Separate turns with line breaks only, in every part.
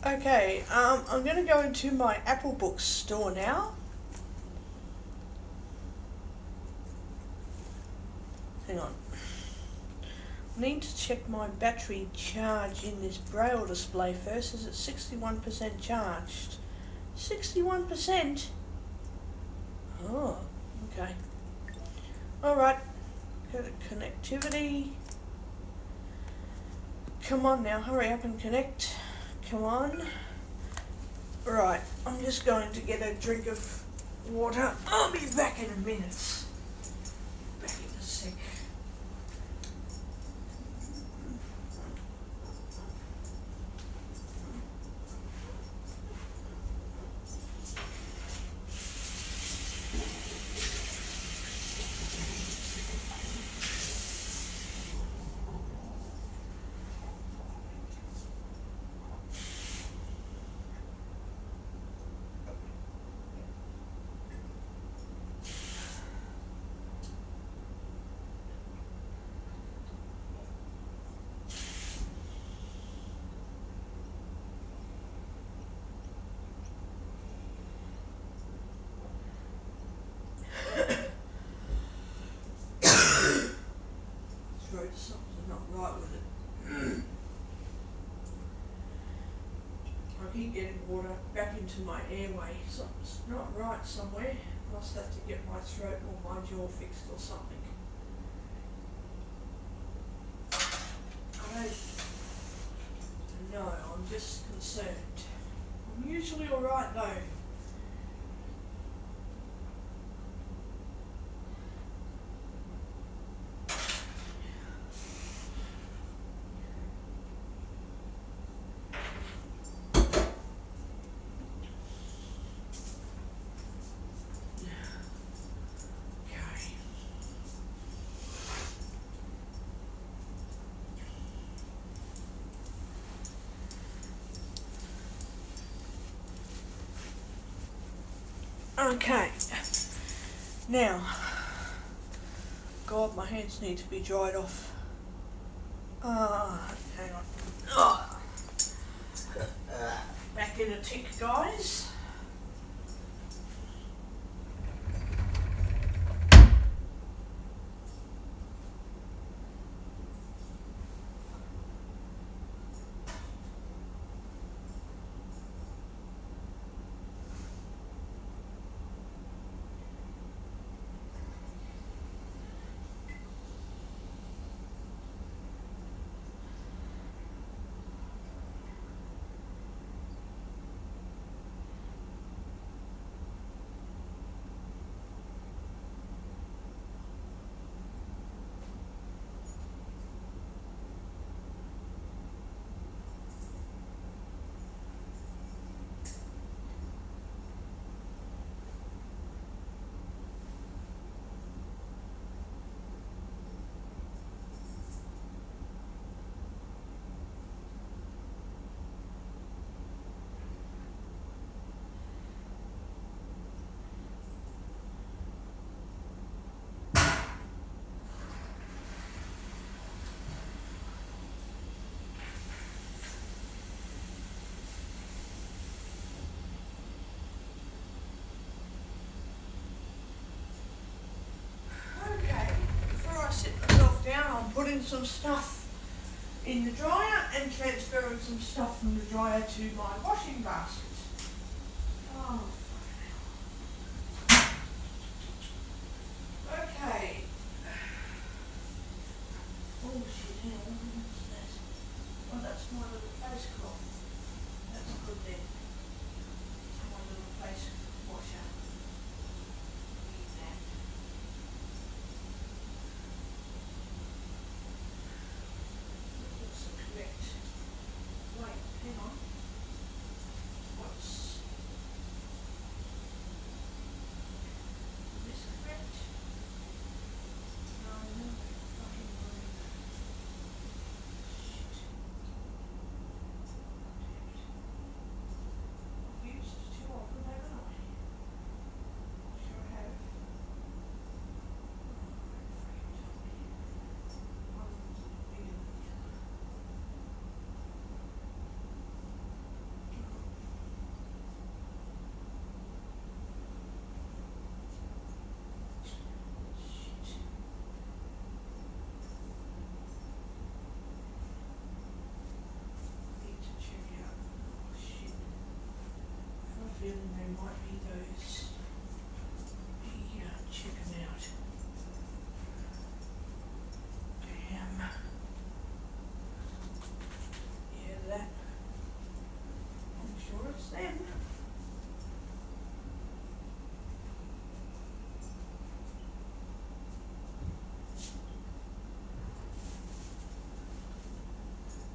Okay, I'm going to go into my Apple Books store now. Hang on. I need to check my battery charge in this Braille display first. Is it 61% charged? 61%? Oh, okay. Alright, go to connectivity. Come on now, hurry up and connect. Come on. Right, I'm just going to get a drink of water. I'll be back in a minute. Back in a sec. Something's not right with it. I keep getting water back into my airway. Something's not right somewhere. Must have to get my throat or my jaw fixed or something. I don't know, I'm just concerned. I'm usually alright though. Okay, now, God, my hands need to be dried off. Hang on. Back in a tick, guys. Putting some stuff in the dryer and transferring some stuff from the dryer to my washing basket. Oh, okay. Oh shit, hang on, what's that? Oh, that's my little face cloth. That's good then. That's my little face washer. Need that. Correct. Wait, hang on. What's this correct? No, no, fucking wrong. Shit. might be those. Yeah, check them out. Yeah, that. I'm sure it's them.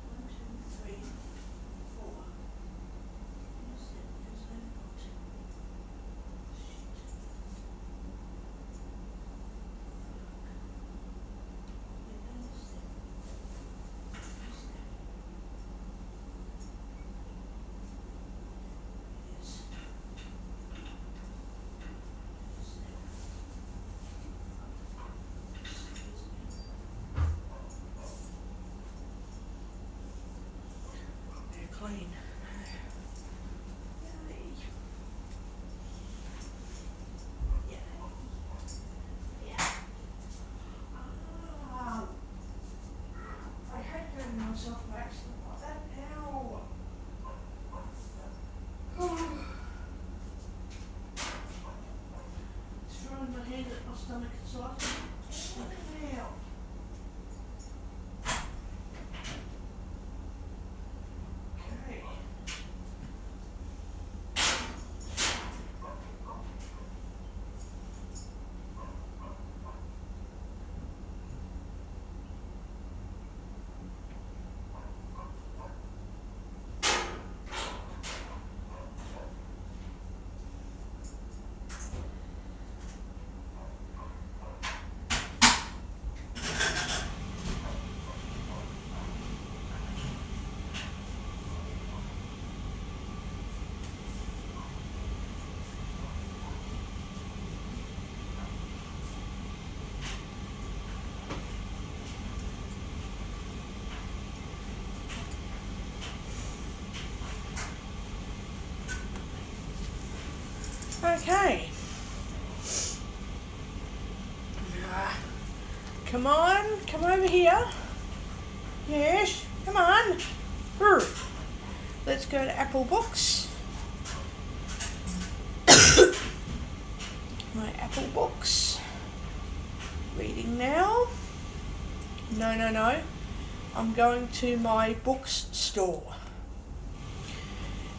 One, two, three, four. Is that not? Shit. They're clean. I hate doing myself an accident like that now. Throwing my hand at my stomach is like, now. Okay. Okay. Come on, come over here. Yes, come on. Let's go to Apple Books. My Apple Books. Reading now. No. I'm going to my books store.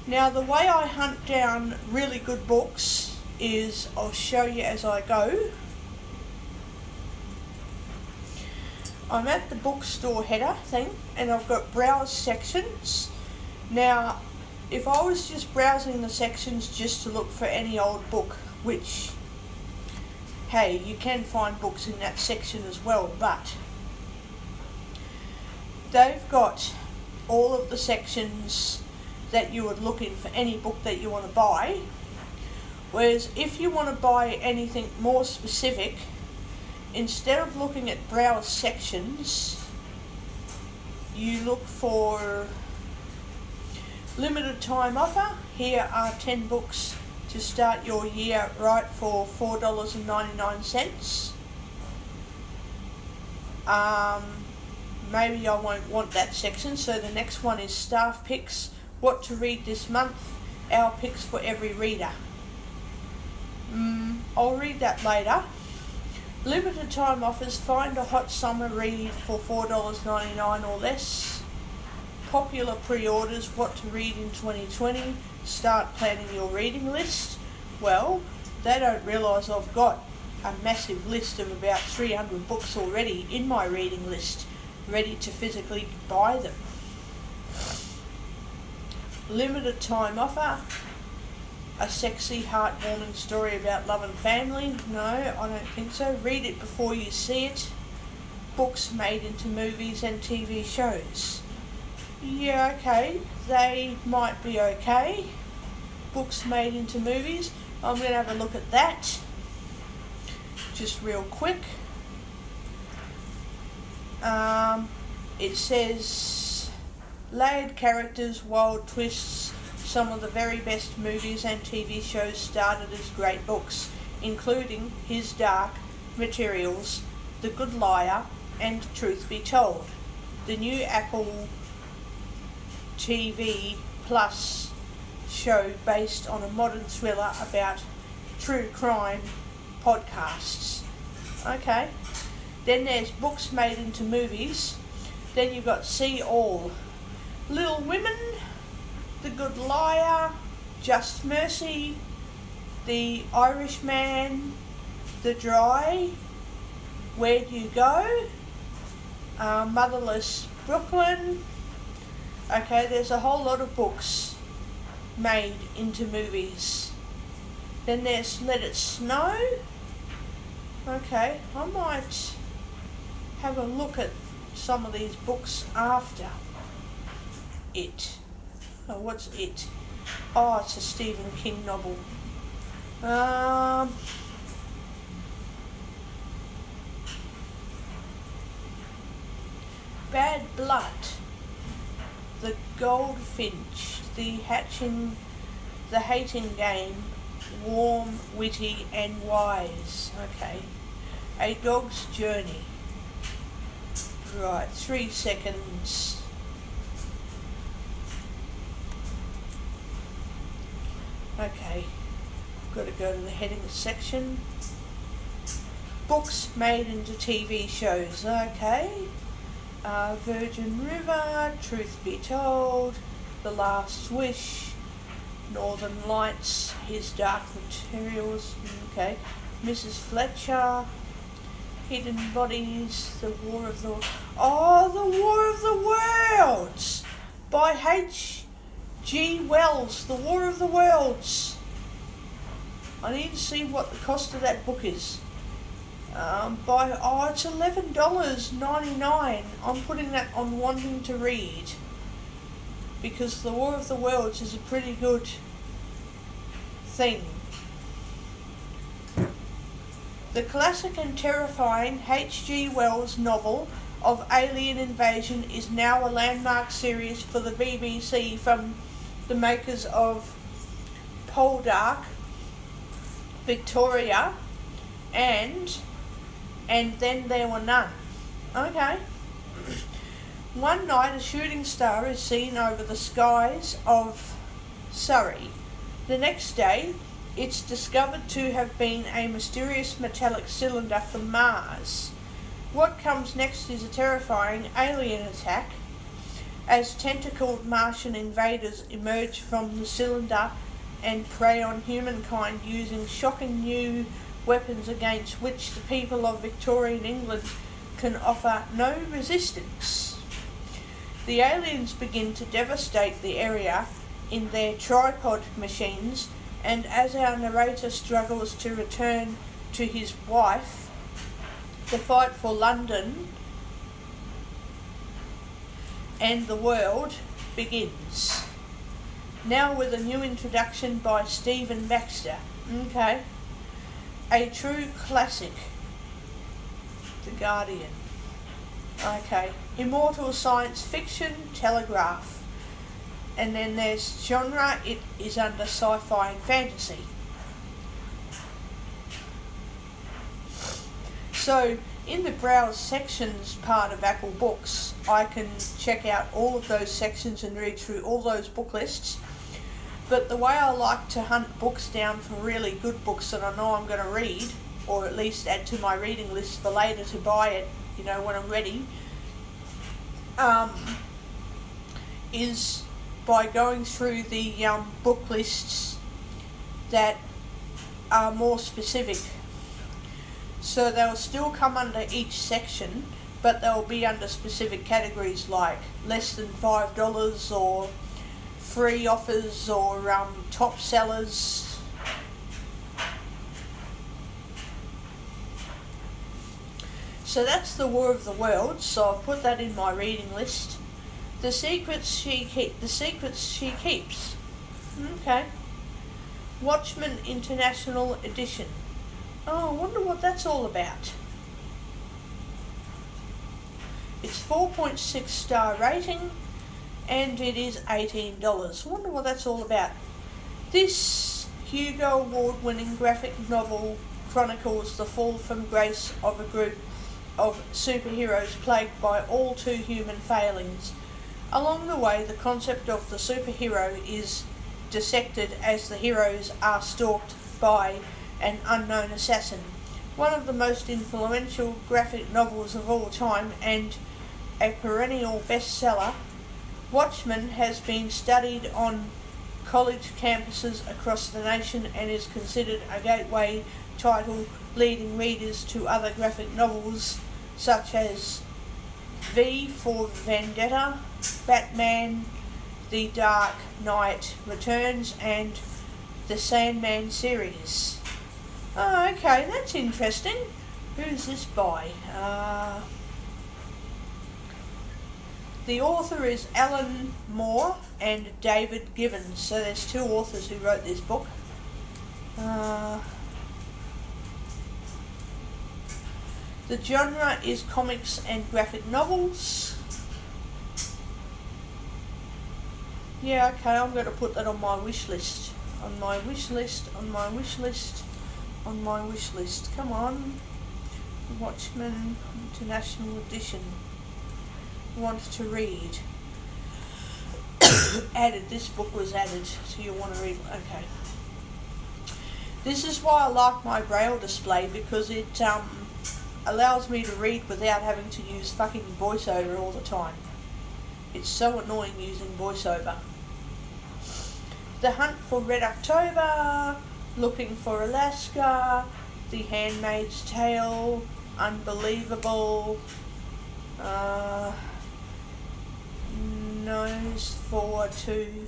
Now the way I hunt down really good books is I'll show you as I go. I'm at the bookstore header thing and I've got browse sections. Now if I was just browsing the sections just to look for any old book, which hey, you can find books in that section as well, but they've got all of the sections that you would look in for any book that you want to buy. Whereas if you want to buy anything more specific, instead of looking at browse sections, you look for limited time offer. Here are 10 books to start your year right for $4.99. Maybe I won't want that section, so the next one is staff picks, what to read this month, our picks for every reader. I'll read that later. Limited time offers, find a hot summer read for $4.99 or less. Popular pre-orders, what to read in 2020, start planning your reading list. Well, they don't realise I've got a massive list of about 300 books already in my reading list, ready to physically buy them. Limited time offer, a sexy, heartwarming story about love and family. No, I don't think so. Read it before you see it. Books made into movies and TV shows. Yeah, okay, they might be okay. Books made into movies. I'm going to have a look at that. Just real quick. It says layered characters, wild twists. Some of the very best movies and TV shows started as great books, including His Dark, Materials, The Good Liar, and Truth Be Told. The new Apple TV Plus show based on a modern thriller about true crime podcasts. Okay. Then there's books made into movies. Then you've got See All. Little Women, The Good Liar, Just Mercy, The Irishman, The Dry, Where Do You Go, Motherless Brooklyn. Okay, there's a whole lot of books made into movies. Then there's Let It Snow. Okay, I might have a look at some of these books after It. Oh, what's It? Oh, it's a Stephen King novel. Bad Blood, The Goldfinch, The Hating Game, Warm, Witty and Wise. Okay. A Dog's Journey. Right, 3 seconds. Okay, got to go to the headings section. Books made into TV shows. Okay. Virgin River, Truth Be Told, The Last Wish, Northern Lights, His Dark Materials, okay, Mrs. Fletcher, Hidden Bodies, The War of the Worlds by H.G. Wells, The War of the Worlds. I need to see what the cost of that book is. It's $11.99. I'm putting that on wanting to read because The War of the Worlds is a pretty good thing. The classic and terrifying H.G. Wells novel of alien invasion is now a landmark series for the BBC from the makers of Poldark, Victoria, and Then There Were None. Okay. One night a shooting star is seen over the skies of Surrey. The next day it's discovered to have been a mysterious metallic cylinder from Mars. What comes next is a terrifying alien attack as tentacled Martian invaders emerge from the cylinder and prey on humankind using shocking new weapons against which the people of Victorian England can offer no resistance. The aliens begin to devastate the area in their tripod machines, and as our narrator struggles to return to his wife, the fight for London and the world begins. Now with a new introduction by Stephen Baxter. Okay. A true classic. The Guardian. Okay. Immortal science fiction, Telegraph. And then there's genre, it is under sci-fi and fantasy. So in the browse sections part of Apple Books, I can check out all of those sections and read through all those book lists. But the way I like to hunt books down for really good books that I know I'm going to read, or at least add to my reading list for later to buy it, when I'm ready, is by going through the book lists that are more specific. So they'll still come under each section, but they'll be under specific categories like less than $5 or free offers or top sellers. So that's The War of the Worlds, so I've put that in my reading list. The Secrets She Keeps. Okay. Watchmen International Edition. Oh, I wonder what that's all about. It's 4.6 star rating and it is $18. I wonder what that's all about. This Hugo Award-winning graphic novel chronicles the fall from grace of a group of superheroes plagued by all too human failings. Along the way, the concept of the superhero is dissected as the heroes are stalked by an unknown assassin. One of the most influential graphic novels of all time and a perennial bestseller, Watchmen has been studied on college campuses across the nation and is considered a gateway title leading readers to other graphic novels such as V for Vendetta, Batman, The Dark Knight Returns, and the Sandman series. Oh, okay, that's interesting. Who's this by? The author is Alan Moore and David Gibbons. So there's two authors who wrote this book. The genre is comics and graphic novels. Yeah, okay, I'm going to put that on my wish list. On my wish list, on my wish list, on my wish list. Come on. Watchmen International Edition. Want to read. Added. This book was added, so you want to read. Okay. This is why I like my Braille display, because it allows me to read without having to use fucking voiceover all the time. It's so annoying using voiceover. The Hunt for Red October, Looking for Alaska, The Handmaid's Tale, Unbelievable, Nose for Two,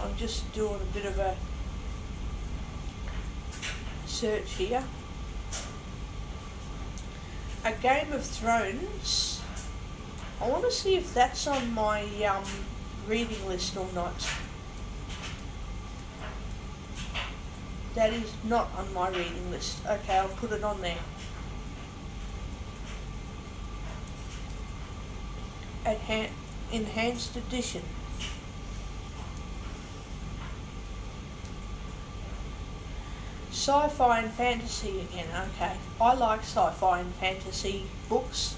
I'm just doing a bit of a search here. A Game of Thrones. I want to see if that's on my reading list or not. That is not on my reading list. Okay, I'll put it on there. Enhanced edition. Sci-fi and fantasy again, okay. I like sci-fi and fantasy books.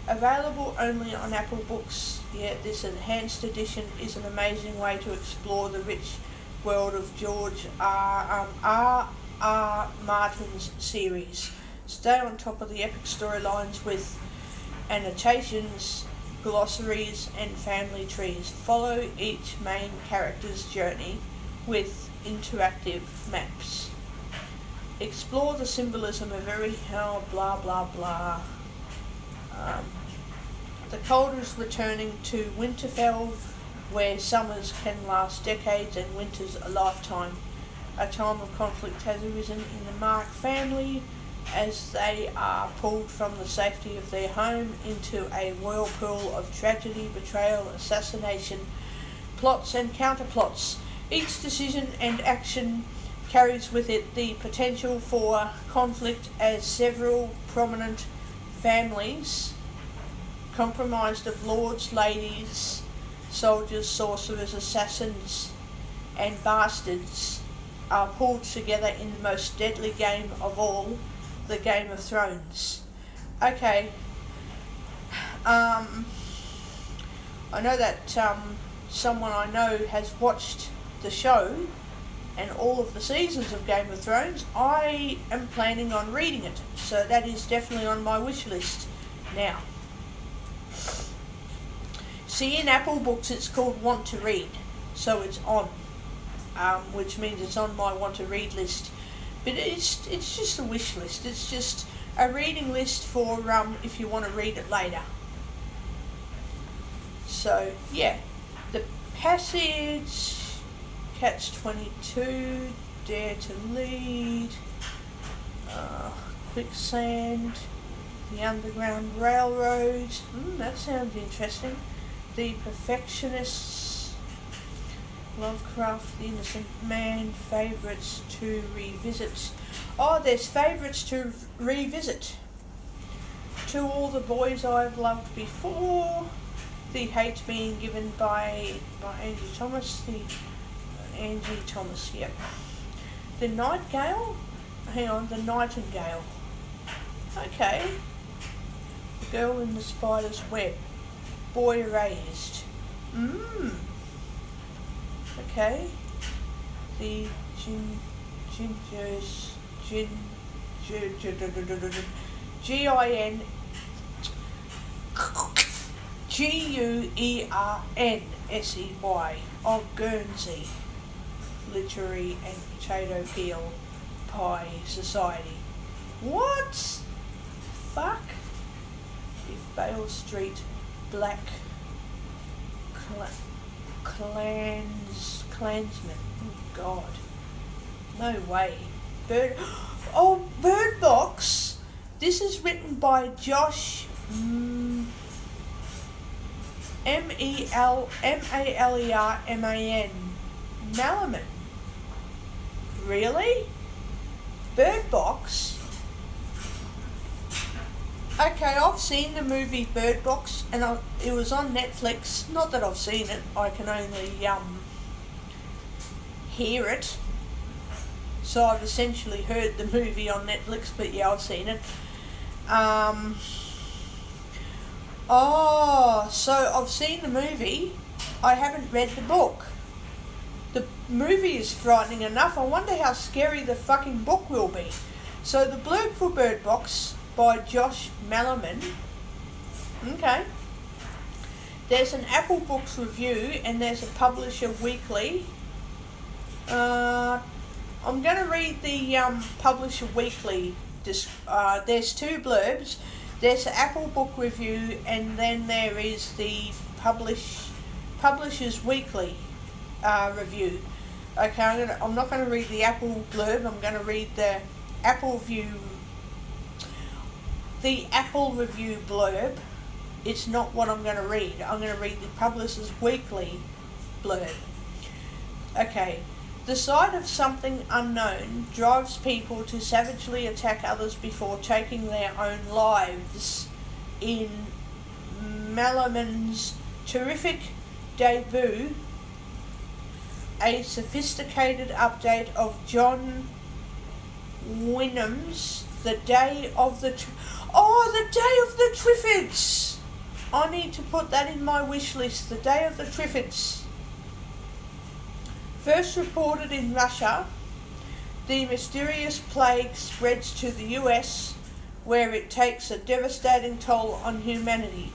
Available only on Apple Books. Yeah, this enhanced edition is an amazing way to explore the rich world of George R. Martin's series. Stay on top of the epic storylines with annotations, glossaries, and family trees. Follow each main character's journey with interactive maps. Explore the symbolism of every blah blah blah. The cold is returning to Winterfell, where summers can last decades and winters a lifetime. A time of conflict has arisen in the Mark family as they are pulled from the safety of their home into a whirlpool of tragedy, betrayal, assassination, plots and counterplots. Each decision and action carries with it the potential for conflict as several prominent families, comprised of lords, ladies, soldiers, sorcerers, assassins, and bastards, are pulled together in the most deadly game of all, the Game of Thrones. Okay. I know that someone I know has watched the show and all of the seasons of Game of Thrones. I am planning on reading it, so that is definitely on my wish list now. See, in Apple Books it's called Want to Read, so it's on, which means it's on my Want to Read list. But it's just a wish list. It's just a reading list for if you want to read it later. So yeah, The Passage, Catch-22, Dare to Lead, Quicksand, The Underground Railroad. That sounds interesting. The Perfectionists, Lovecraft, The Innocent Man, Favourites to Revisit. Oh, there's Favourites to Revisit. To All the Boys I've Loved Before, The Hate Being Given by Angie Thomas, Angie Thomas, yep. The Nightingale? Hang on, The Nightingale. Okay, The Girl in the Spider's Web. Boy Erased. Okay. The Guernsey of Guernsey Literary and Potato Peel Pie Society. What? Fuck? If Bale Street Black Klansman. Oh God. No way. Bird Box. This is written by Josh Malerman. Malaman. Really? Bird Box? Okay, I've seen the movie Bird Box, and it was on Netflix. Not that I've seen it, I can only hear it. So I've essentially heard the movie on Netflix, but yeah, I've seen it. So I've seen the movie. I haven't read the book. The movie is frightening enough. I wonder how scary the fucking book will be. So the blurb for Bird Box by Josh Malerman. Okay. There's an Apple Books review and there's a Publisher Weekly. I'm going to read the Publisher Weekly. There's two blurbs. There's the Apple Book review and then there is the Publisher's Weekly review. Okay, I'm not going to read the Apple blurb. I'm going to read the Apple review blurb. It's not what I'm going to read. I'm going to read the Publisher's Weekly blurb. Okay. The sight of something unknown drives people to savagely attack others before taking their own lives. In Malerman's terrific debut, a sophisticated update of John Wyndham's The Day of the Triffids! I need to put that in my wish list. The Day of the Triffids. First reported in Russia, the mysterious plague spreads to the US, where it takes a devastating toll on humanity.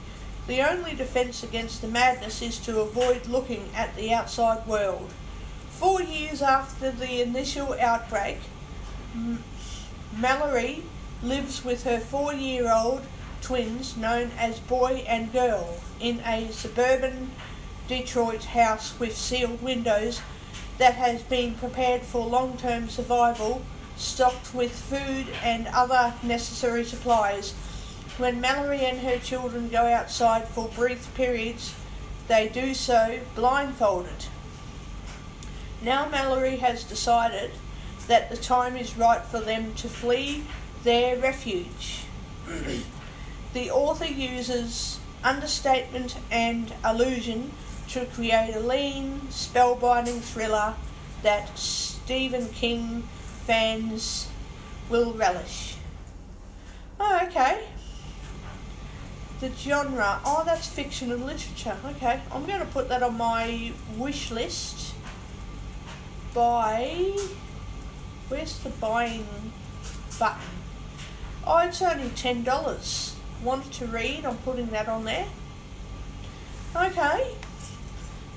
The only defense against the madness is to avoid looking at the outside world. 4 years after the initial outbreak, Mallory lives with her 4-year-old twins, known as Boy and Girl, in a suburban Detroit house with sealed windows that has been prepared for long-term survival, stocked with food and other necessary supplies. When Mallory and her children go outside for brief periods, they do so blindfolded. Now Mallory has decided that the time is right for them to flee their refuge. The author uses understatement and allusion to create a lean, spellbinding thriller that Stephen King fans will relish. Oh, okay. The genre. Oh, that's fiction and literature. Okay, I'm going to put that on my wish list. Where's the buying button? Oh, it's only $10. Wanted to read, I'm putting that on there. Okay.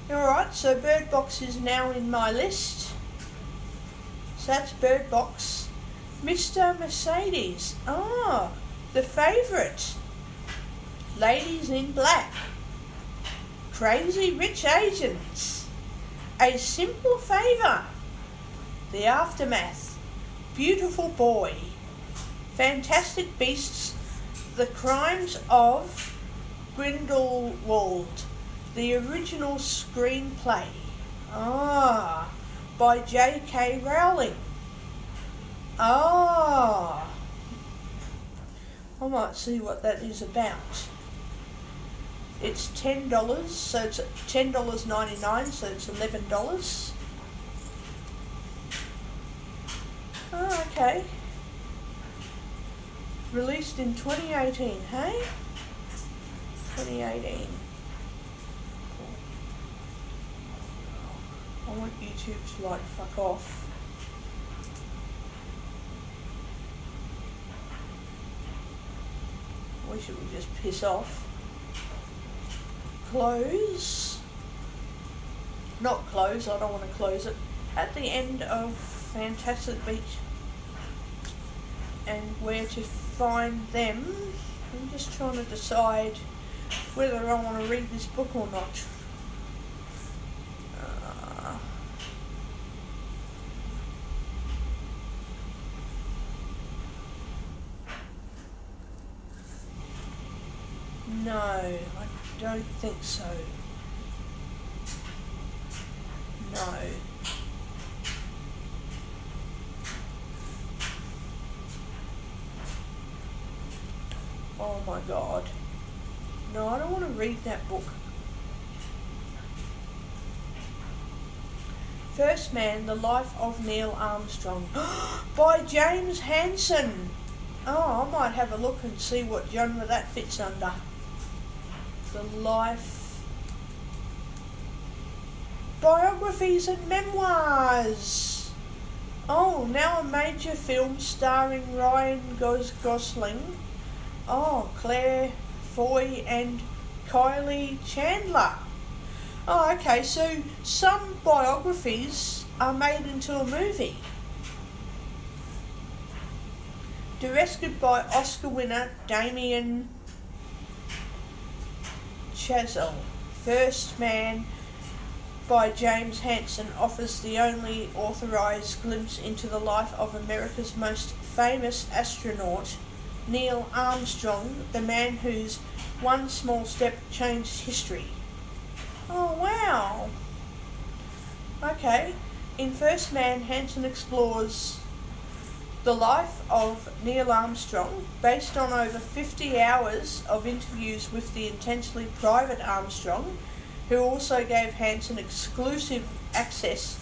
Alright, so Bird Box is now in my list. So that's Bird Box. Mr. Mercedes. Ah, the favourite. Ladies in Black. Crazy Rich Asians. A Simple Favour. The Aftermath. Beautiful Boy. Fantastic Beasts. The Crimes of Grindelwald. The original screenplay. By J.K. Rowling. I might see what that is about. It's $10, so it's $10.99, so it's $11. Oh, okay. Released in 2018, hey? 2018. I want YouTube to like fuck off. Wish it would just piss off. Close. Not close, I don't want to close it. At the end of Fantastic Beach and where to find them. I'm just trying to decide whether I want to read this book or not. No, I don't think so. No. Oh my God. No, I don't want to read that book. First Man, The Life of Neil Armstrong by James Hansen. Oh, I might have a look and see what genre that fits under. The Life, Biographies and Memoirs. Oh, now a major film starring Ryan Gosling. Oh, Claire Foy and Kylie Chandler. Oh, okay, so some biographies are made into a movie. Directed by Oscar winner Damien Chazelle. First Man by James Hansen offers the only authorised glimpse into the life of America's most famous astronaut, Neil Armstrong, the man whose one small step changed history. Oh wow! Okay, in First Man, Hansen explores the life of Neil Armstrong, based on over 50 hours of interviews with the intensely private Armstrong, who also gave Hansen exclusive access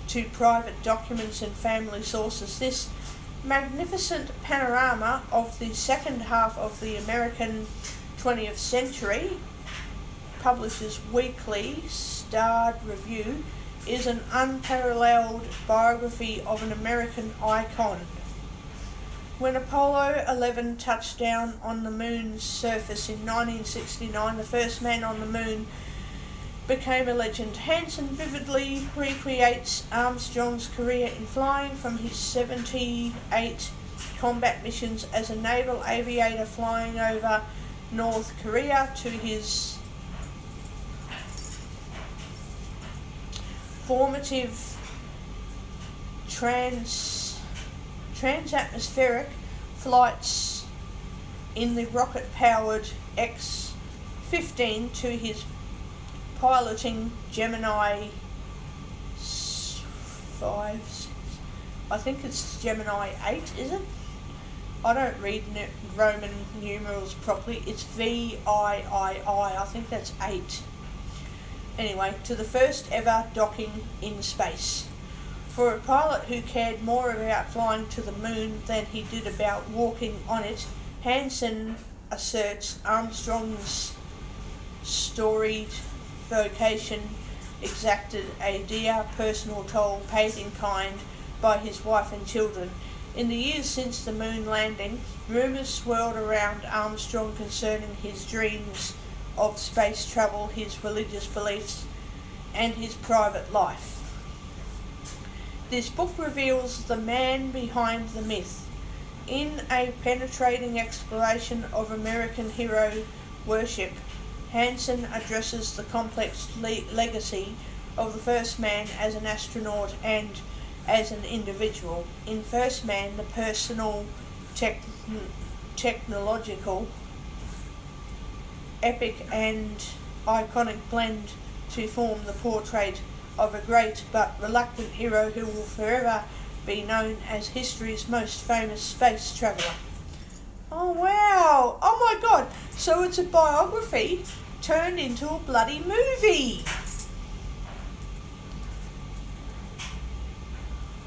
to private documents and family sources. This magnificent panorama of the second half of the American 20th century, Publishers Weekly starred review, is an unparalleled biography of an American icon. When Apollo 11 touched down on the moon's surface in 1969, the first man on the moon became a legend. Hansen vividly recreates Armstrong's career in flying, from his 78 combat missions as a naval aviator flying over North Korea to his formative transatmospheric flights in the rocket-powered X-15 to his piloting Gemini 5, I think it's Gemini 8, is it? I don't read Roman numerals properly. It's VIII, I think that's 8. Anyway, to the first ever docking in space. For a pilot who cared more about flying to the moon than he did about walking on it, Hansen asserts Armstrong's storied vocation exacted a dear personal toll paid in kind by his wife and children. In the years since the moon landing, rumours swirled around Armstrong concerning his dreams of space travel, his religious beliefs, and his private life. This book reveals the man behind the myth. In a penetrating exploration of American hero worship, Hansen addresses the complex legacy of the first man as an astronaut and as an individual. In First Man, the personal, technological, epic and iconic blend to form the portrait of a great but reluctant hero who will forever be known as history's most famous space traveller. Oh wow! Oh my god! So it's a biography turned into a bloody movie!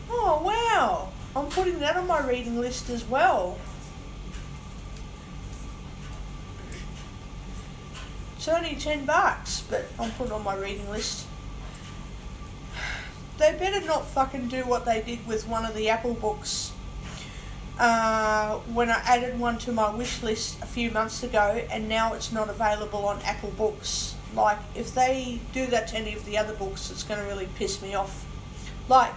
Oh wow! I'm putting that on my reading list as well. It's only $10, but I'll put it on my reading list. They better not fucking do what they did with one of the Apple books. When I added one to my wish list a few months ago, and now it's not available on Apple Books. Like, if they do that to any of the other books, it's going to really piss me off. Like,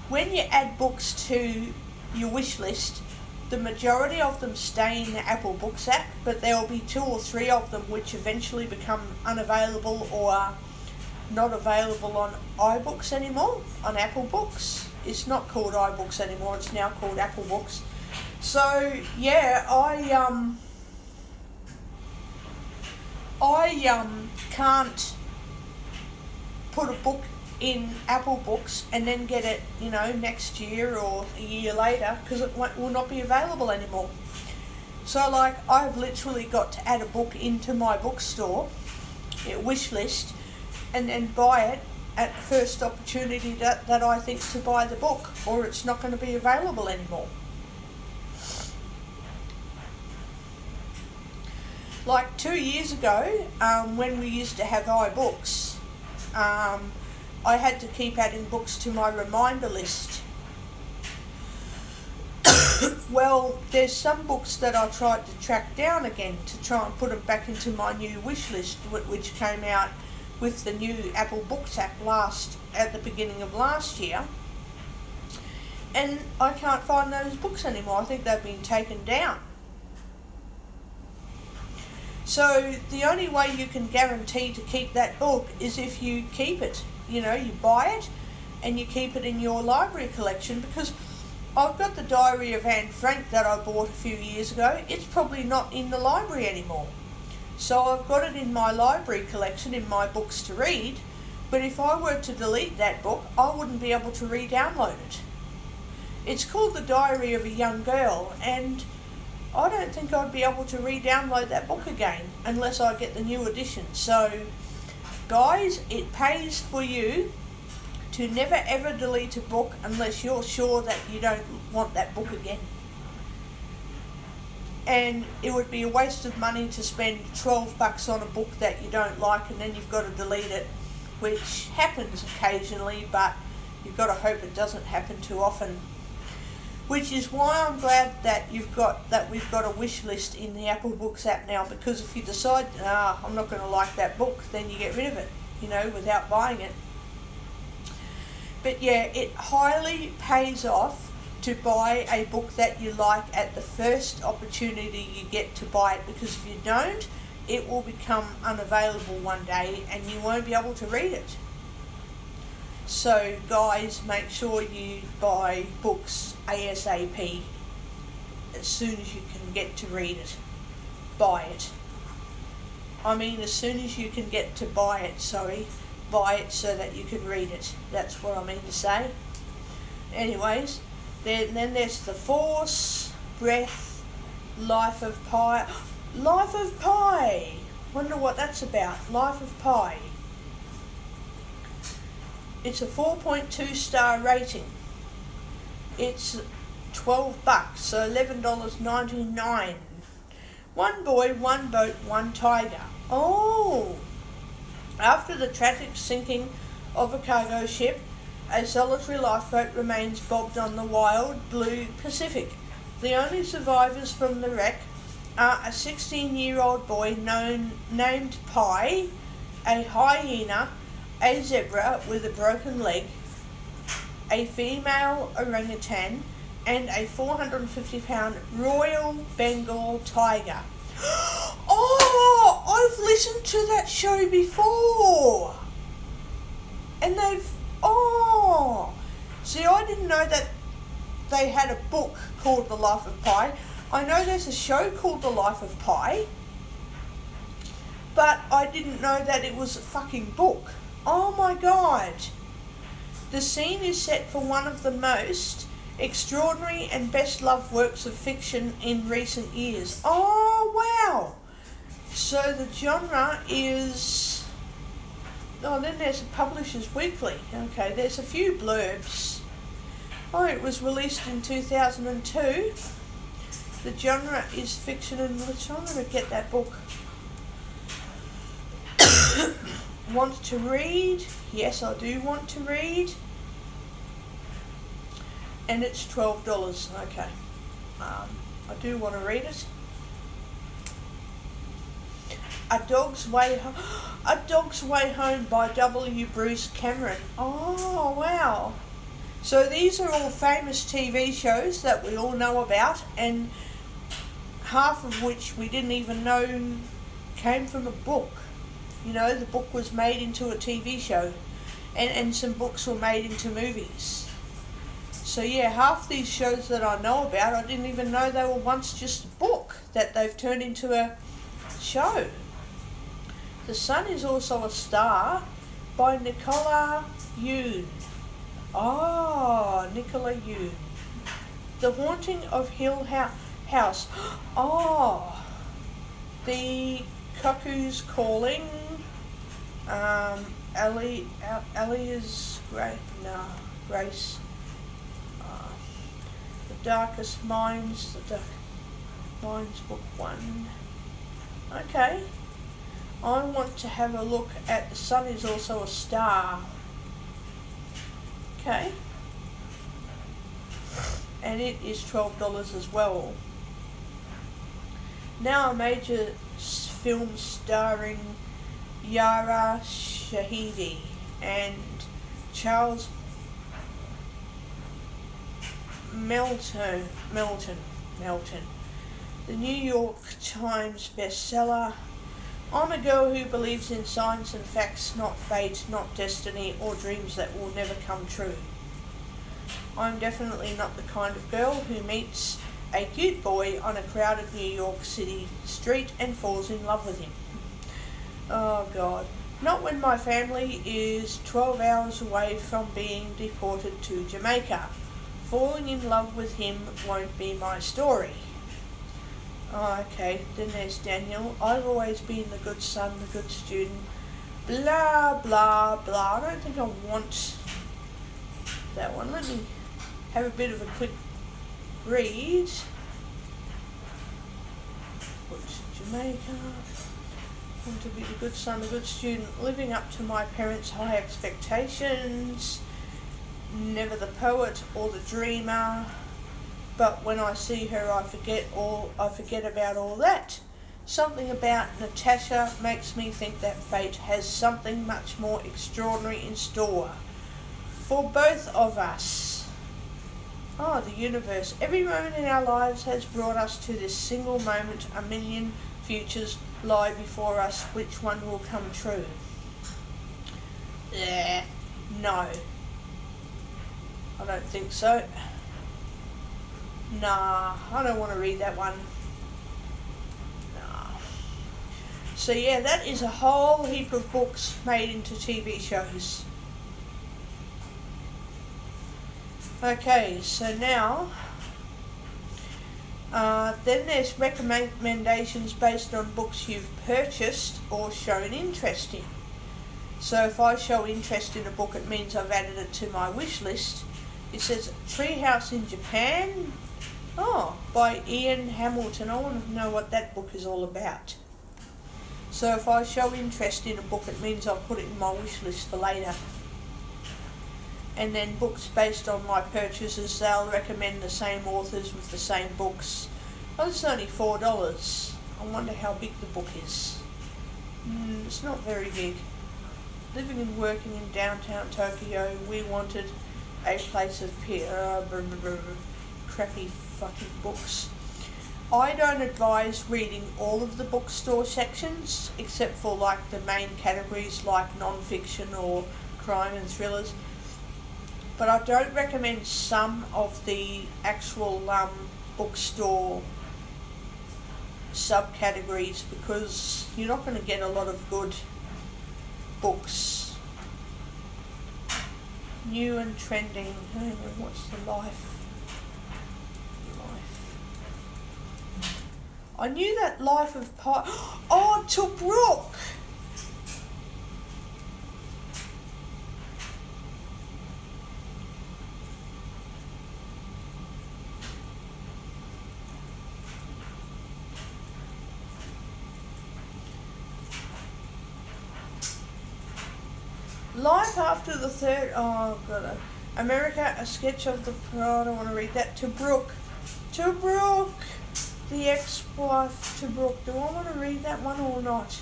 when you add books to your wish list, the majority of them stay in the Apple Books app, but there will be 2 or 3 of them which eventually become unavailable or not available on iBooks anymore, on Apple Books. It's not called iBooks anymore, it's now called Apple Books. So, yeah, I can't put a book in Apple Books and then get it, next year or a year later, because it will not be available anymore. So, like, I've literally got to add a book into my bookstore, wish list, and then buy it at the first opportunity that I think to buy the book, or it's not going to be available anymore. Like 2 years ago, when we used to have iBooks, I had to keep adding books to my reminder list. Well, there's some books that I tried to track down again to try and put them back into my new wish list, which came out with the new Apple Books app at the beginning of last year. And I can't find those books anymore. I think they've been taken down. So the only way you can guarantee to keep that book is if you keep it. You buy it and you keep it in your library collection, because I've got the Diary of Anne Frank that I bought a few years ago. It's probably not in the library anymore. So I've got it in my library collection, in my books to read, but if I were to delete that book, I wouldn't be able to re-download it. It's called The Diary of a Young Girl, and I don't think I'd be able to re-download that book again unless I get the new edition. So, guys, it pays for you to never ever delete a book unless you're sure that you don't want that book again. And it would be a waste of money to spend $12 on a book that you don't like and then you've got to delete it, which happens occasionally, but you've got to hope it doesn't happen too often. Which is why I'm glad that we've got a wish list in the Apple Books app now, because if you decide, I'm not going to like that book, then you get rid of it, without buying it. But yeah, it highly pays off to buy a book that you like at the first opportunity you get to buy it, because if you don't, it will become unavailable one day and you won't be able to read it. So guys, make sure you buy books ASAP as soon as you can get to read it. Buy it. As soon as you can get to buy it, buy it so that you can read it. That's what I mean to say. Anyways, then there's The Force, Breath, Life of Pi. Life of Pi! Wonder what that's about. Life of Pi. It's a 4.2 star rating. It's $12, so $11.99. One boy, one boat, one tiger. Oh! After the tragic sinking of a cargo ship, a solitary lifeboat remains bobbed on the wild blue Pacific. The only survivors from the wreck are a 16-year-old boy named Pi, a hyena, a zebra with a broken leg, a female orangutan, and a 450-pound Royal Bengal tiger. Oh, I've listened to that show before. And see, I didn't know that they had a book called The Life of Pi. I know there's a show called The Life of Pi, but I didn't know that it was a fucking book. Oh my god. The scene is set for one of the most extraordinary and best-loved works of fiction in recent years. Oh, wow. So the genre is... Oh, then there's a Publishers Weekly. Okay, there's a few blurbs. Oh, it was released in 2002. The genre is fiction and literature. I'm going to get that book. Want to read? Yes, I do want to read. And it's $12. Okay. I do want to read it. A Dog's Way Home by W. Bruce Cameron. Oh, wow. So these are all famous TV shows that we all know about, and half of which we didn't even know came from a book. You know, the book was made into a TV show, and some books were made into movies. So yeah, half these shows that I know about, I didn't even know they were once just a book that they've turned into a show. The Sun Is Also a Star by Nicola Yoon. Oh, Nicola Yoon. The Haunting of Hill House. Oh, The Cuckoo's Calling. Elia's Grace. The Darkest Minds. The Dark Minds Book 1. Okay. I want to have a look at The Sun Is Also a Star. Okay. And it is $12 as well. Now a major film starring Yara Shahidi and Charles Melton. The New York Times bestseller. I'm a girl who believes in science and facts, not fate, not destiny, or dreams that will never come true. I'm definitely not the kind of girl who meets a cute boy on a crowded New York City street and falls in love with him. Oh God. Not when my family is 12 hours away from being deported to Jamaica. Falling in love with him won't be my story. Oh, okay, then there's Daniel. I've always been the good son, the good student. Blah, blah, blah. I don't think I want that one. Let me have a bit of a quick read. Put Jamaica. Want to be the good son, the good student. Living up to my parents' high expectations. Never the poet or the dreamer. But when I see her, I forget about all that. Something about Natasha makes me think that fate has something much more extraordinary in store for both of us. Oh, the universe. Every moment in our lives has brought us to this single moment. A million futures lie before us. Which one will come true? No. I don't think so. Nah, I don't want to read that one. Nah. So yeah, that is a whole heap of books made into TV shows. Okay, so now, then there's recommendations based on books you've purchased or shown interest in. So if I show interest in a book, it means I've added it to my wish list. It says Treehouse in Japan. Oh, by Ian Hamilton. I want to know what that book is all about. So if I show interest in a book, it means I'll put it in my wish list for later. And then books based on my purchases, they'll recommend the same authors with the same books. Oh, it's only $4. I wonder how big the book is. It's not very big. Living and working in downtown Tokyo, we wanted a place of crappy fucking books. I don't advise reading all of the bookstore sections, except for like the main categories like non-fiction or crime and thrillers. But I don't recommend some of the actual bookstore subcategories because you're not going to get a lot of good books. New and trending. What's the life? I knew that Life of Pi. Oh, Tobruk! Life After the Third. Oh, God. America, a sketch of the. Oh, I don't want to read that. To Brooke. To Brooke. The ex-wife to Brooke. Do I want to read that one or not?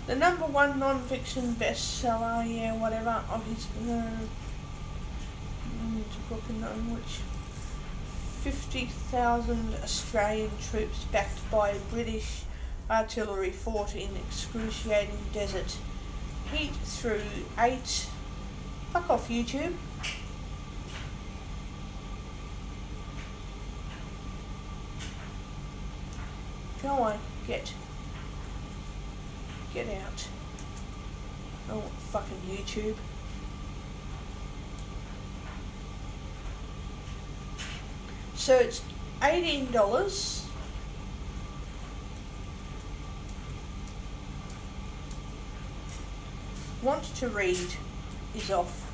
The #1 non-fiction bestseller, yeah, whatever, of his, to book and on which 50,000 Australian troops backed by British artillery fought in excruciating desert heat through 8. Fuck off, YouTube. Go on, get out. Oh, fucking YouTube. So it's $18. Want to read is off.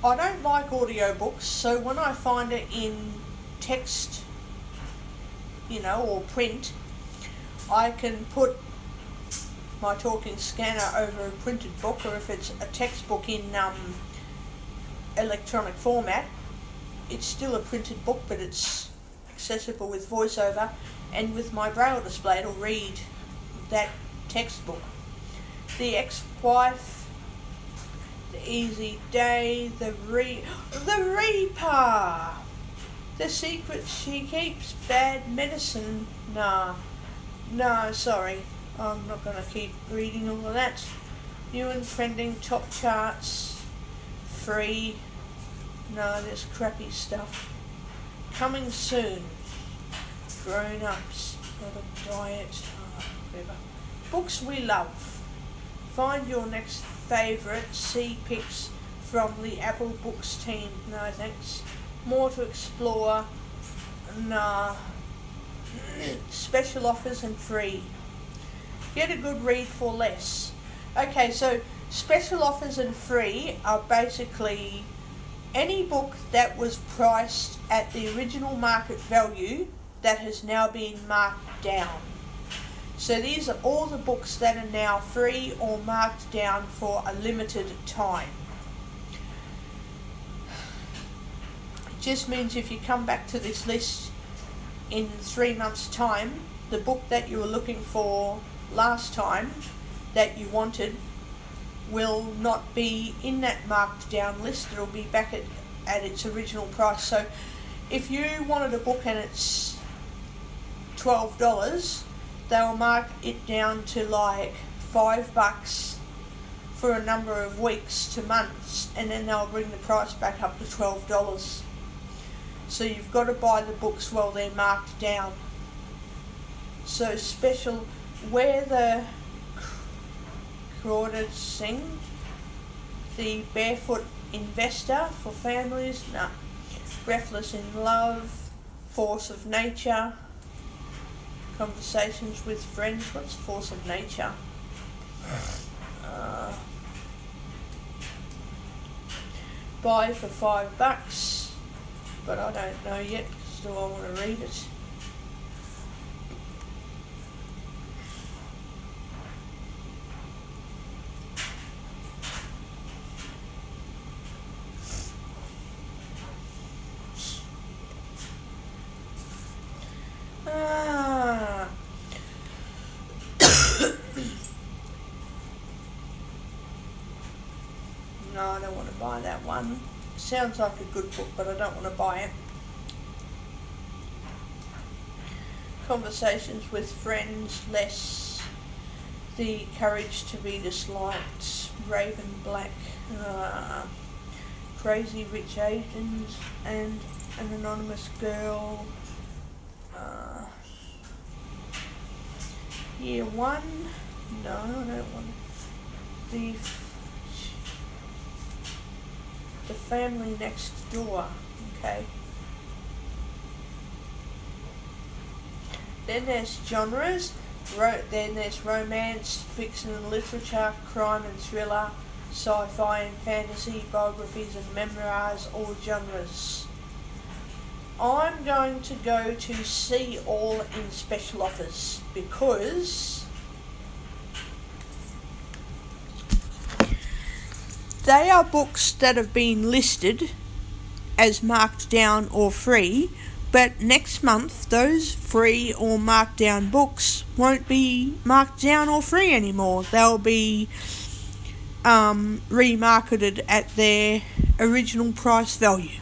I don't like audiobooks, so when I find it in text, or print, I can put my talking scanner over a printed book, or if it's a textbook in electronic format, it's still a printed book, but it's accessible with voiceover, and with my braille display it'll read that textbook. The Ex-Wife, The Easy Day, The Reaper, The Secret She Keeps, Bad Medicine. No, sorry, I'm not going to keep reading all of that. New and trending top charts, free. No, there's crappy stuff. Coming soon. Grown ups, not a diet. Whatever. Books we love. Find your next favourite. See pics from the Apple Books team. No thanks. More to explore. Nah. Special offers and free. Get a good read for less. Okay, so special offers and free are basically any book that was priced at the original market value that has now been marked down. So these are all the books that are now free or marked down for a limited time. It just means if you come back to this list in 3 months' time, the book that you were looking for last time that you wanted will not be in that marked down list. It'll be back at its original price. So if you wanted a book and it's $12, they'll mark it down to like $5 for a number of weeks to months, and then they'll bring the price back up to $12. So you've got to buy the books while they're marked down. So special, Where the Crawdad Sing, The Barefoot Investor for families, nah. Breathless in Love, Force of Nature, Conversations with Friends. What's Force of Nature? Buy for $5, but I don't know yet because do I want to read it? No, I don't want to buy that one. Sounds like a good book, but I don't want to buy it. Conversations with Friends, less. The Courage to be Disliked, Raven Black, Crazy Rich Asians, and An Anonymous Girl. Year One. No, I don't want it. The Family Next Door. Okay. Then there's genres. Then there's romance, fiction and literature, crime and thriller, sci-fi and fantasy, biographies and memoirs, all genres. I'm going to go to see all in special offers because they are books that have been listed as marked down or free, but next month those free or marked down books won't be marked down or free anymore. They'll be remarketed at their original price value.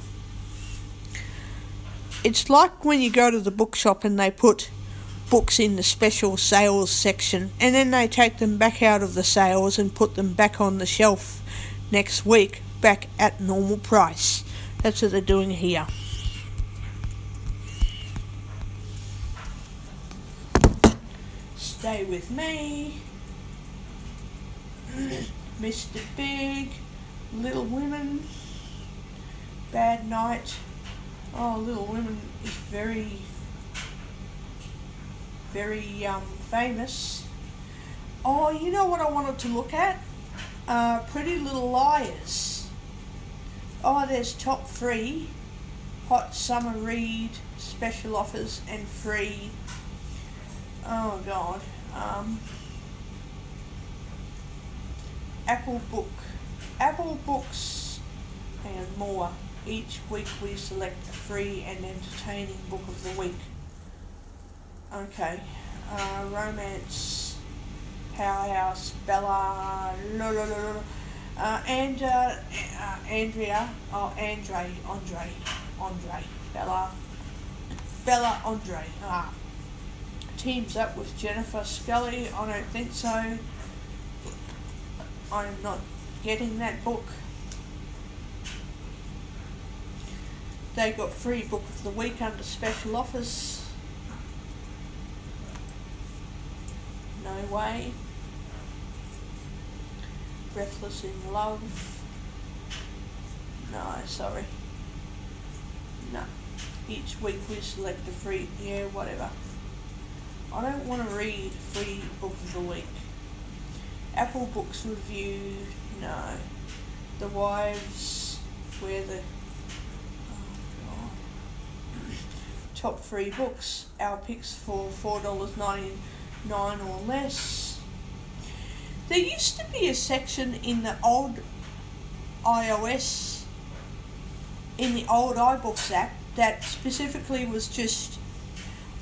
It's like when you go to the bookshop and they put books in the special sales section and then they take them back out of the sales and put them back on the shelf next week back at normal price. That's what they're doing here. Stay with me. Mr. Big, Little Women, Bad Night. Oh, Little Women is very, very famous. Oh, you know what I wanted to look at? Pretty Little Liars. Oh, there's top 3, hot summer read, special offers and free. Oh God. Apple Books and more. Each week we select a free and entertaining book of the week. Okay. Romance, Powerhouse, Bella, Bella Andre. Teams up with Jennifer Scully. I don't think so. I'm not getting that book. They got free book of the week under special offers. No way. Breathless in Love. No, sorry. No. Each week we select a free, whatever. I don't want to read free book of the week. Apple Books review, no. The Wives, top 3 books, our picks for $4.99 or less. There used to be a section in the old iOS, in the old iBooks app, that specifically was just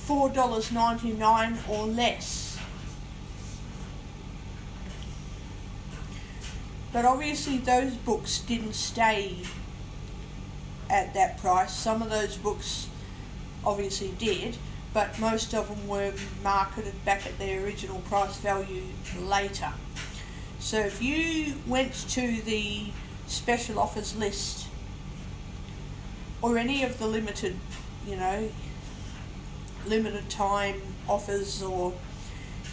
$4.99 or less. But obviously those books didn't stay at that price. Some of those books obviously did, but most of them were marketed back at their original price value later. So if you went to the special offers list or any of the limited time offers, or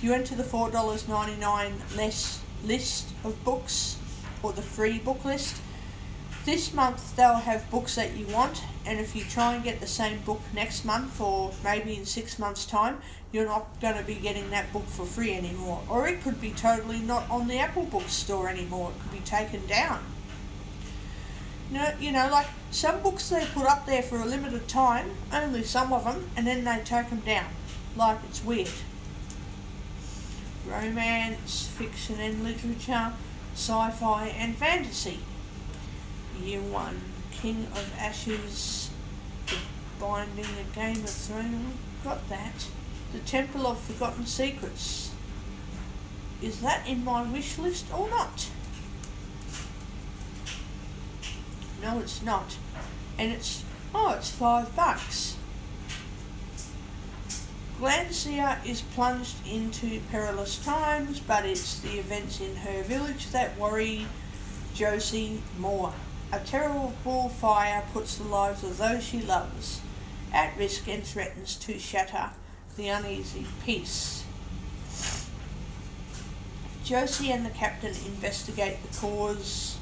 you went to the $4.99 less list of books or the free book list, this month they'll have books that you want, and if you try and get the same book next month or maybe in 6 months time, you're not going to be getting that book for free anymore, or it could be totally not on the Apple Bookstore anymore. It could be taken down. Like some books they put up there for a limited time, only some of them, and then they take them down. Like, it's weird. Romance, fiction and literature, sci-fi and fantasy. Year 1, King of Ashes, The Binding of Game of Thrones. Got that. The Temple of Forgotten Secrets. Is that in my wish list or not? No, it's not. And it's $5. Glancia is plunged into perilous times, but it's the events in her village that worry Josie more. A terrible fire puts the lives of those she loves at risk and threatens to shatter the uneasy peace. Josie and the captain investigate the cause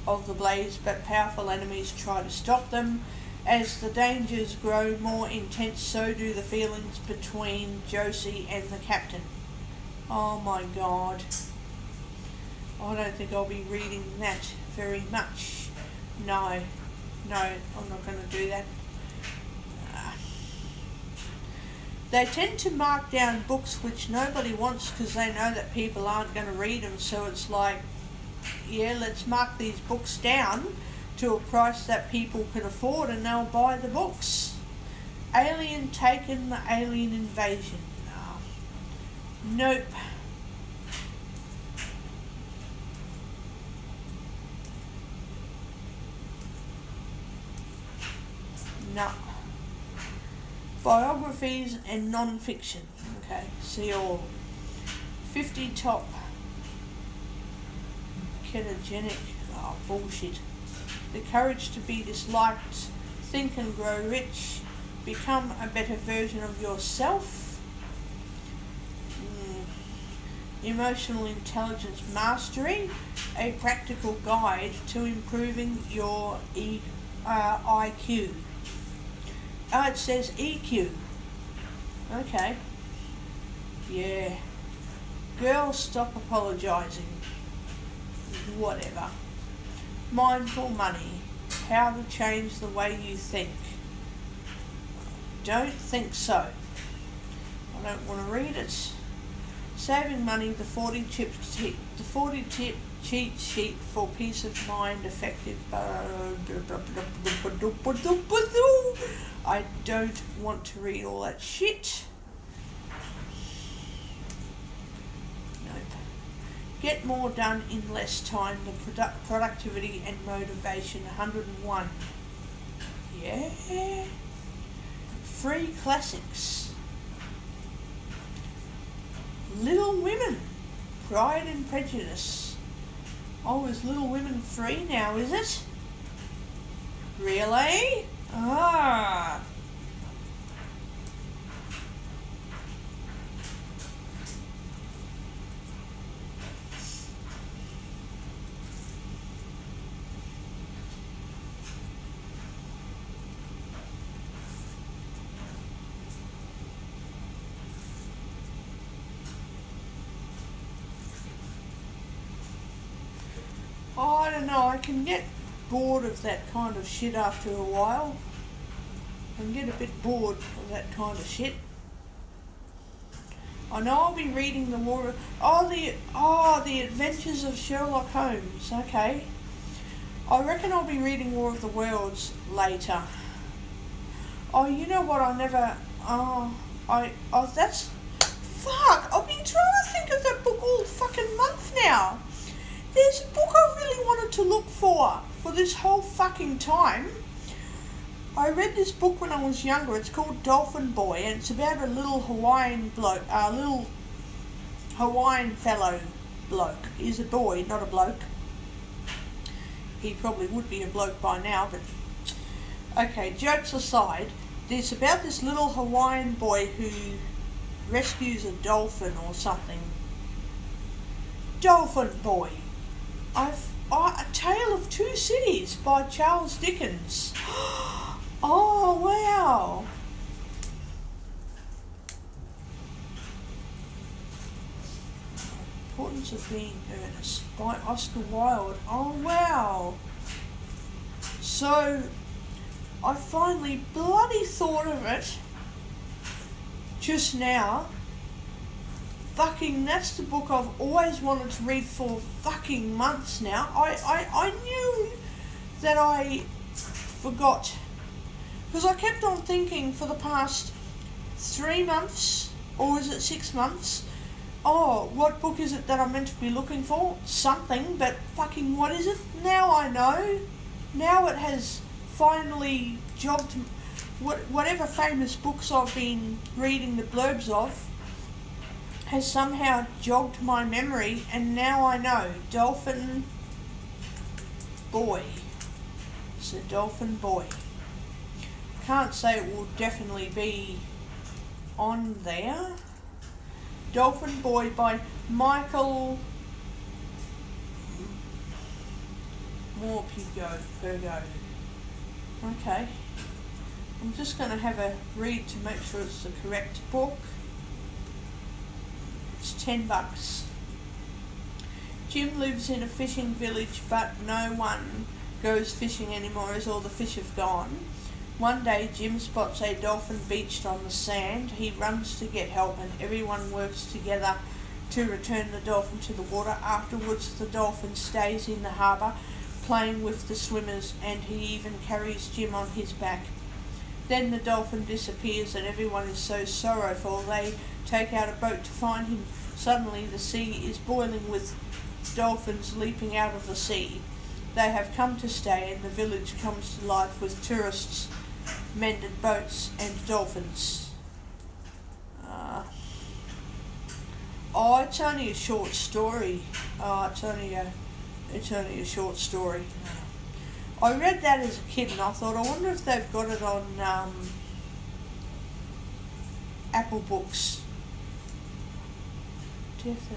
of the blaze, but powerful enemies try to stop them. As the dangers grow more intense, so do the feelings between Josie and the captain. Oh my god. I don't think I'll be reading that very much. No, I'm not going to do that. They tend to mark down books which nobody wants because they know that people aren't going to read them, so it's like, yeah, let's mark these books down to a price that people can afford and they'll buy the books. Alien Taken, the Alien Invasion. Oh, nope. No. Biographies and non-fiction. Okay, see all. 50 top ketogenic. Oh, bullshit. The courage to be disliked. Think and grow rich. Become a better version of yourself. Emotional intelligence mastery. A practical guide to improving your IQ. Oh, it says EQ. Okay. Yeah. Girls, stop apologising. Whatever. Mindful money. How to change the way you think. Don't think so. I don't want to read it. Saving money, the 40 tip cheat sheet for peace of mind, effective. I don't want to read all that shit. Nope. Get more done in less time, the productivity and motivation, 101. Yeah. Free classics. Little Women, Pride and Prejudice. Oh, is Little Women free now, is it? Really? Ah. Oh, I don't know, I can get bored of that kind of shit after a while. I can get a bit bored of that kind of shit. I know I'll be reading the Adventures of Sherlock Holmes. Okay. I reckon I'll be reading War of the Worlds later. Oh, you know what? That's fuck. I've been trying to think of that book all fucking month now. There's a book I really wanted to look for this whole fucking time. I read this book when I was younger. It's called Dolphin Boy, and it's about a little Hawaiian bloke, little Hawaiian fellow bloke. He's a boy, not a bloke. He probably would be a bloke by now, but okay, jokes aside, it's about this little Hawaiian boy who rescues a dolphin or something. Dolphin Boy. A Tale of Two Cities by Charles Dickens. Oh, wow. Importance of Being Earnest by Oscar Wilde. Oh, wow. So, I finally bloody thought of it just now. Fucking, that's the book I've always wanted to read for fucking months now. I knew that I forgot. Because I kept on thinking for the past 3 months, or is it 6 months, oh, what book is it that I'm meant to be looking for? Something, but fucking what is it? Now I know. Now it has finally jogged whatever famous books I've been reading the blurbs of has somehow jogged my memory, and now I know. Dolphin Boy. It's a Dolphin Boy. Can't say it will definitely be on there. Dolphin Boy by Michael Morpurgo. Okay. I'm just going to have a read to make sure it's the correct book. It's $10. Jim lives in a fishing village, but no one goes fishing anymore as all the fish have gone. One day Jim spots a dolphin beached on the sand. He runs to get help and everyone works together to return the dolphin to the water. Afterwards the dolphin stays in the harbour playing with the swimmers, and he even carries Jim on his back. Then the dolphin disappears and everyone is so sorrowful they take out a boat to find him. Suddenly the sea is boiling with dolphins leaping out of the sea. They have come to stay and the village comes to life with tourists, mended boats and dolphins. It's only a short story. It's only a short story. I read that as a kid and I thought, I wonder if they've got it on Apple Books. Death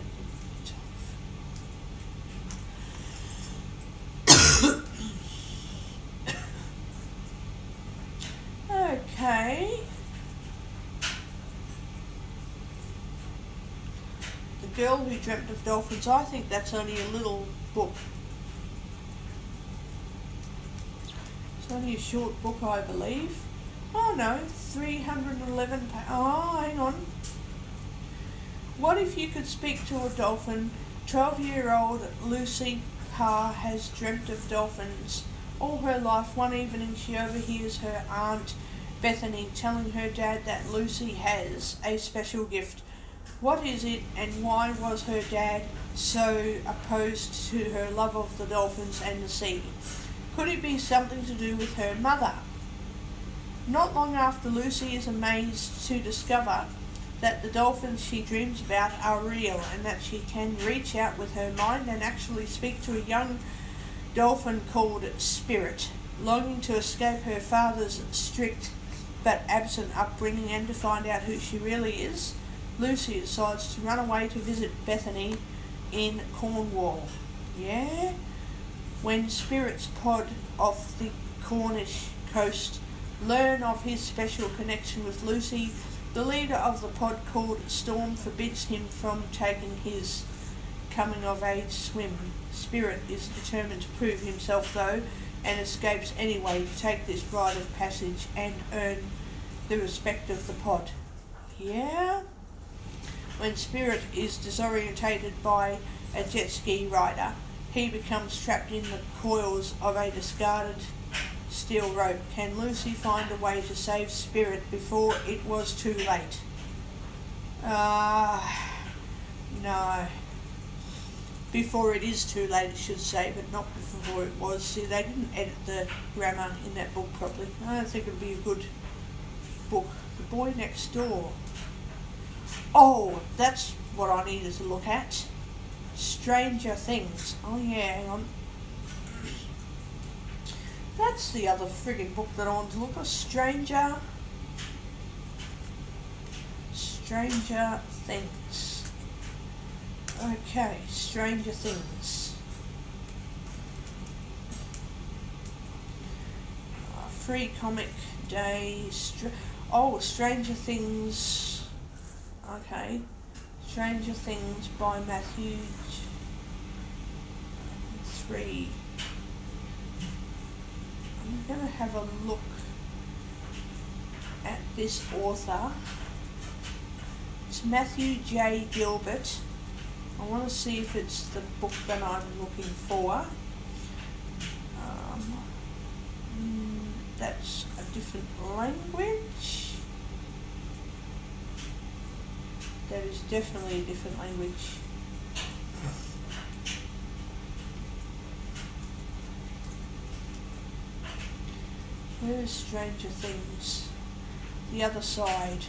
Okay. The Girl Who Dreamt of Dolphins. I think that's only a little book. It's only a short book, I believe. Oh no, 311 pages. Oh, hang on. What if you could speak to a dolphin? 12-year-old Lucy Parr has dreamt of dolphins all her life. One evening she overhears her aunt Bethany telling her dad that Lucy has a special gift. What is it, and why was her dad so opposed to her love of the dolphins and the sea? Could it be something to do with her mother? Not long after, Lucy is amazed to discover that the dolphins she dreams about are real, and that she can reach out with her mind and actually speak to a young dolphin called Spirit. Longing to escape her father's strict but absent upbringing and to find out who she really is, Lucy decides to run away to visit Bethany in Cornwall. Yeah? When Spirit's pod off the Cornish coast learn of his special connection with Lucy, the leader of the pod, called Storm, forbids him from taking his coming-of-age swim. Spirit is determined to prove himself, though, and escapes anyway to take this rite of passage and earn the respect of the pod. Yeah? When Spirit is disorientated by a jet ski rider, he becomes trapped in the coils of a discarded steel rope. Can Lucy find a way to save Spirit before it was too late? No. Before it is too late, it should say, but not before it was. See, they didn't edit the grammar in that book properly. I don't think it would be a good book. The Boy Next Door. Oh, that's what I needed to look at. Stranger Things. Oh yeah, hang on. That's the other friggin' book that I want to look at. Stranger Things. Okay, Stranger Things. Free comic day. Stranger Things. Okay. Stranger Things by Matthew 3. I'm going to have a look at this author. It's Matthew J. Gilbert. I want to see if it's the book that I'm looking for. That's a different language. That is definitely a different language. Where is Stranger Things? The Other Side.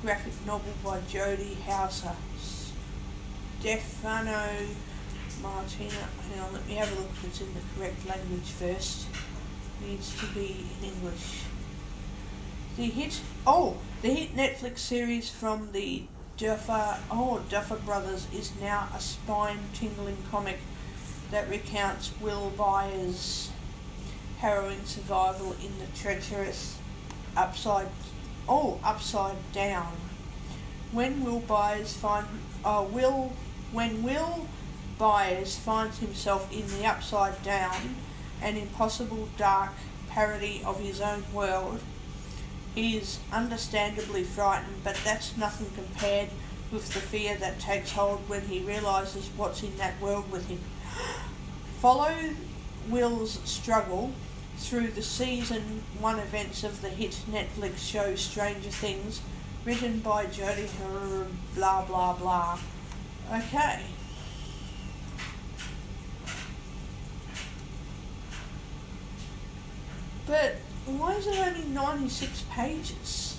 Graphic novel by Jodie Hauser. Stefano Martina. Hang on, let me have a look if it's in the correct language first. Needs to be in English. The hit Netflix series from the Duffer Brothers is now a spine-tingling comic that recounts Will Byers' harrowing survival in the treacherous upside down. When Will Byers when Will Byers finds himself in the upside down, an impossible dark parody of his own world, he is understandably frightened, but that's nothing compared with the fear that takes hold when he realises what's in that world with him. Follow Will's struggle through the season 1 events of the hit Netflix show Stranger Things, written by Jodie blah blah blah. Okay. But why is it only 96 pages?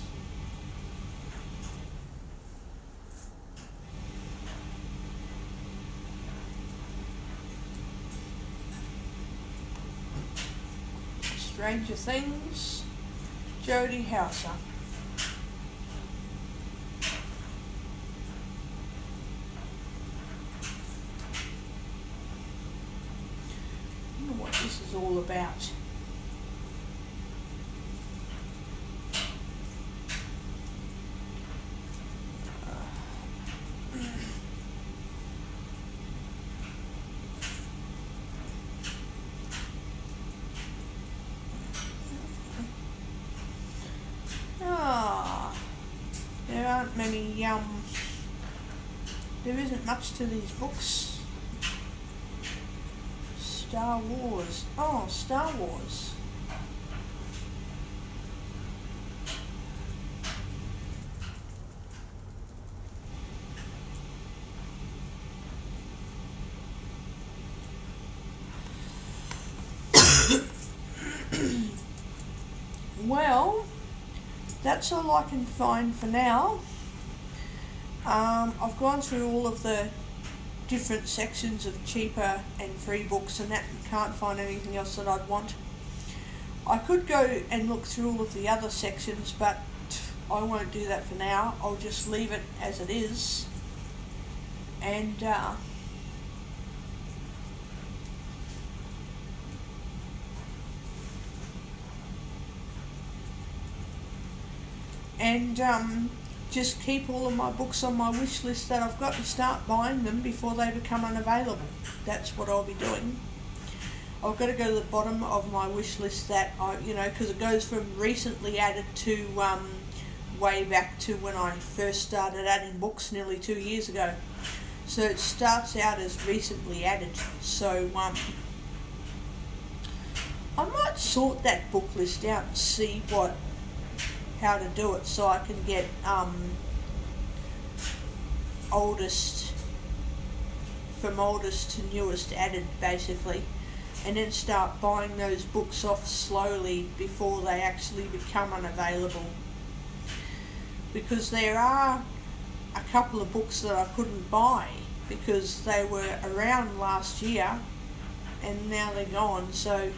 Stranger Things, Jodie Houser. I wonder what this is all about. There aren't many, there isn't much to these books. Star Wars. Oh, Star Wars. Well, that's all I can find for now. I've gone through all of the different sections of cheaper and free books and that, and can't find anything else that I'd want. I could go and look through all of the other sections, but I won't do that for now. I'll just leave it as it is. And just keep all of my books on my wish list that I've got, and start buying them before they become unavailable. That's what I'll be doing. I've got to go to the bottom of my wish list that because it goes from recently added to way back to when I first started adding books nearly 2 years ago. So it starts out as recently added. So I might sort that book list out and see how to do it, so I can get oldest to newest added, basically, and then start buying those books off slowly before they actually become unavailable. Because there are a couple of books that I couldn't buy because they were around last year and now they're gone, so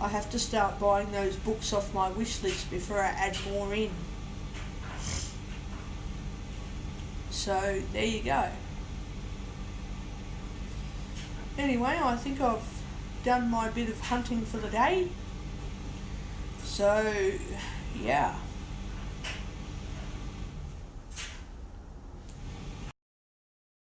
I have to start buying those books off my wish list before I add more in. So there you go. Anyway, I think I've done my bit of hunting for the day. So yeah.